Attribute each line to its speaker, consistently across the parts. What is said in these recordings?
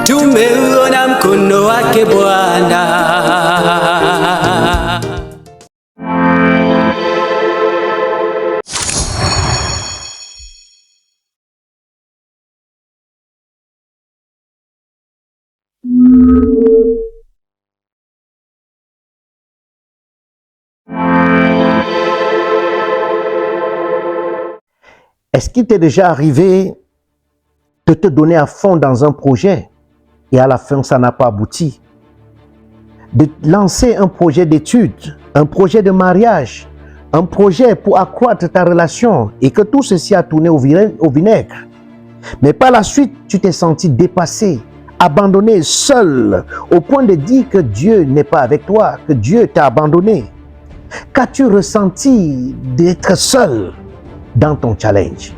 Speaker 1: Tumeuona mkono wake Bwana.
Speaker 2: Est-ce qu'il t'est déjà arrivé de te donner à fond dans un projet et à la fin, ça n'a pas abouti? De lancer un projet d'études, un projet de mariage, un projet pour accroître ta relation et que tout ceci a tourné au vinaigre. Mais par la suite, tu t'es senti dépassé, abandonné, seul, au point de dire que Dieu n'est pas avec toi, que Dieu t'a abandonné. Qu'as-tu ressenti d'être seul dans ton challenge?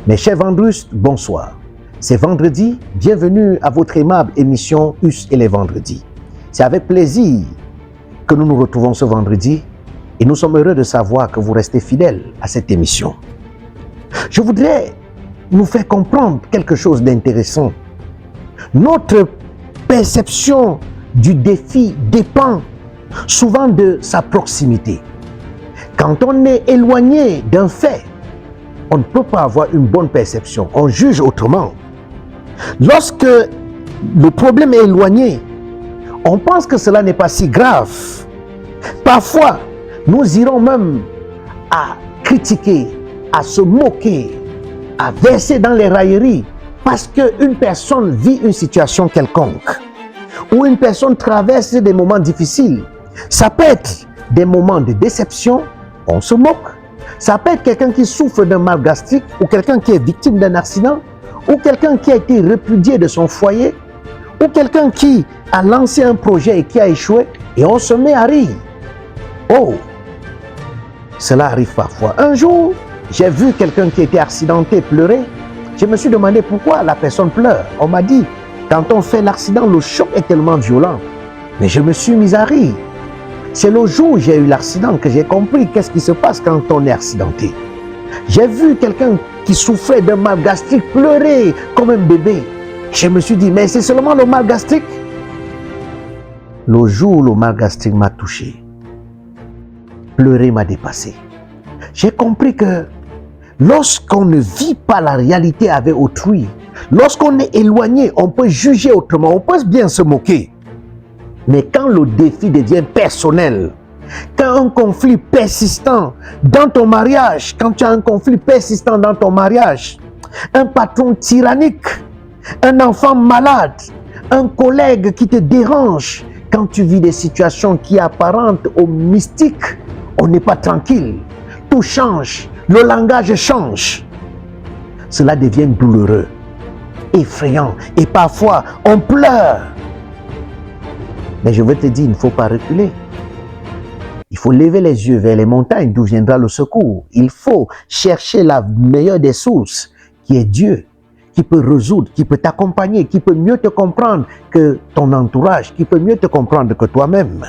Speaker 2: Mes chers Vendrustes, bonsoir. C'est vendredi, bienvenue à votre aimable émission Us et les vendredis. C'est avec plaisir que nous nous retrouvons ce vendredi et nous sommes heureux de savoir que vous restez fidèles à cette émission. Je voudrais nous faire comprendre quelque chose d'intéressant. Notre perception du défi dépend souvent de sa proximité. Quand on est éloigné d'un fait, on ne peut pas avoir une bonne perception. On juge autrement. Lorsque le problème est éloigné, on pense que cela n'est pas si grave. Parfois, nous irons même à critiquer, à se moquer, à verser dans les railleries parce qu'une personne vit une situation quelconque ou une personne traverse des moments difficiles. Ça peut être des moments de déception, on se moque. Ça peut être quelqu'un qui souffre d'un mal gastrique ou quelqu'un qui est victime d'un accident ou quelqu'un qui a été répudié de son foyer ou quelqu'un qui a lancé un projet et qui a échoué et on se met à rire. Oh, cela arrive parfois. Un jour, j'ai vu quelqu'un qui était accidenté pleurer. Je me suis demandé pourquoi la personne pleure. On m'a dit, quand on fait l'accident, le choc est tellement violent. Mais je me suis mis à rire. C'est le jour où j'ai eu l'accident que j'ai compris qu'est-ce qui se passe quand on est accidenté. J'ai vu quelqu'un qui souffrait d'un mal gastrique pleurer comme un bébé. Je me suis dit, mais c'est seulement le mal gastrique? Le jour où le mal gastrique m'a touché, pleurer m'a dépassé. J'ai compris que lorsqu'on ne vit pas la réalité avec autrui, lorsqu'on est éloigné, on peut juger autrement, on peut bien se moquer. Mais quand le défi devient personnel, quand un conflit persistant dans ton mariage, quand tu as un conflit persistant dans ton mariage, un patron tyrannique, un enfant malade, un collègue qui te dérange, quand tu vis des situations qui apparentent au mystique, on n'est pas tranquille. Tout change, le langage change. Cela devient douloureux, effrayant et parfois on pleure. Mais je veux te dire, il ne faut pas reculer. Il faut lever les yeux vers les montagnes d'où viendra le secours. Il faut chercher la meilleure des sources, qui est Dieu, qui peut résoudre, qui peut t'accompagner, qui peut mieux te comprendre que ton entourage, qui peut mieux te comprendre que toi-même.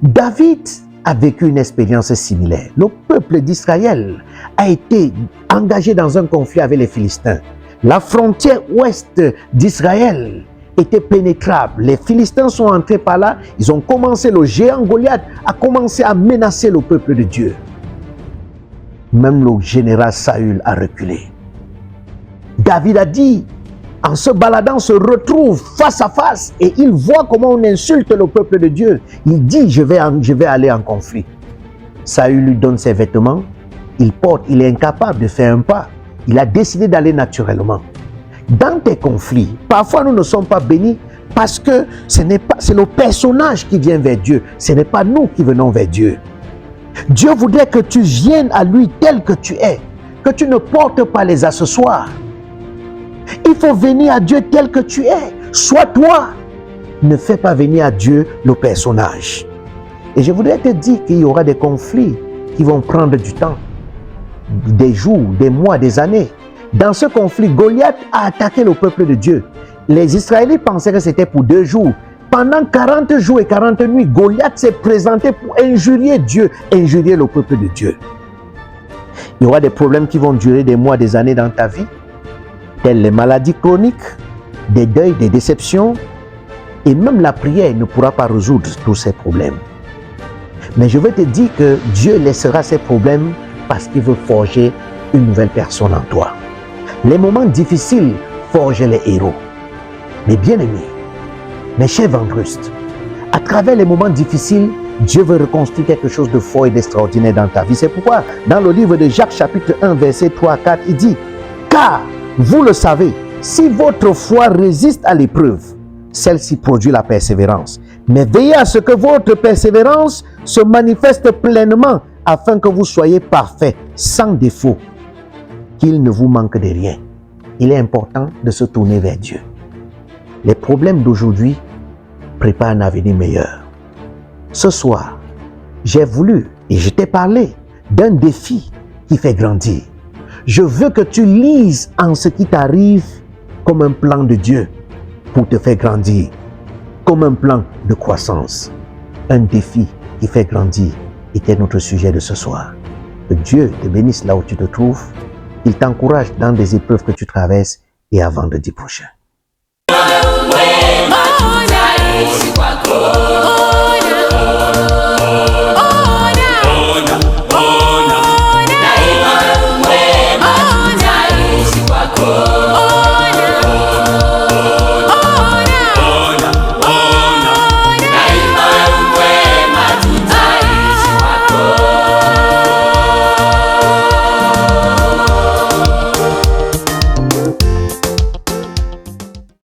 Speaker 2: David a vécu une expérience similaire. Le peuple d'Israël a été engagé dans un conflit avec les Philistins. La frontière ouest d'Israël était pénétrable. Les Philistins sont entrés par là, ils ont commencé, le géant Goliath a commencé à menacer le peuple de Dieu. Même le général Saül a reculé. David a dit, en se baladant, se retrouve face à face et il voit comment on insulte le peuple de Dieu. Il dit, je vais aller en conflit. Saül lui donne ses vêtements, il est incapable de faire un pas. Il a décidé d'aller naturellement. Dans tes conflits, parfois nous ne sommes pas bénis parce que c'est le personnage qui vient vers Dieu, ce n'est pas nous qui venons vers Dieu. Dieu voudrait que tu viennes à lui tel que tu es, que tu ne portes pas les accessoires. Il faut venir à Dieu tel que tu es, sois toi. Ne fais pas venir à Dieu le personnage. Et je voudrais te dire qu'il y aura des conflits qui vont prendre du temps, des jours, des mois, des années. Dans ce conflit, Goliath a attaqué le peuple de Dieu. les Israélites pensaient que c'était pour 2 jours. Pendant 40 jours et 40 nuits, Goliath s'est présenté pour injurier Dieu, injurier le peuple de Dieu. Il y aura des problèmes qui vont durer des mois, des années dans ta vie, telles les maladies chroniques, des deuils, des déceptions, et même la prière ne pourra pas résoudre tous ces problèmes. Mais je veux te dire que Dieu laissera ces problèmes parce qu'il veut forger une nouvelle personne en toi. Les moments difficiles forgent les héros. Mais bien aimés, mes chers vendrustes, à travers les moments difficiles, Dieu veut reconstruire quelque chose de fort et d'extraordinaire dans ta vie. C'est pourquoi dans le livre de Jacques chapitre 1 verset 3 à 4, il dit « Car, vous le savez, si votre foi résiste à l'épreuve, celle-ci produit la persévérance. Mais veillez à ce que votre persévérance se manifeste pleinement afin que vous soyez parfaits, sans défaut, qu'il ne vous manque de rien. » Il est important de se tourner vers Dieu. Les problèmes d'aujourd'hui préparent un avenir meilleur. Ce soir, j'ai voulu et je t'ai parlé d'un défi qui fait grandir. Je veux que tu lises en ce qui t'arrive comme un plan de Dieu pour te faire grandir, comme un plan de croissance. Un défi qui fait grandir était notre sujet de ce soir. Que Dieu te bénisse là où tu te trouves. Il t'encourage dans des épreuves que tu traverses et à vendredi prochain.
Speaker 3: Wewe,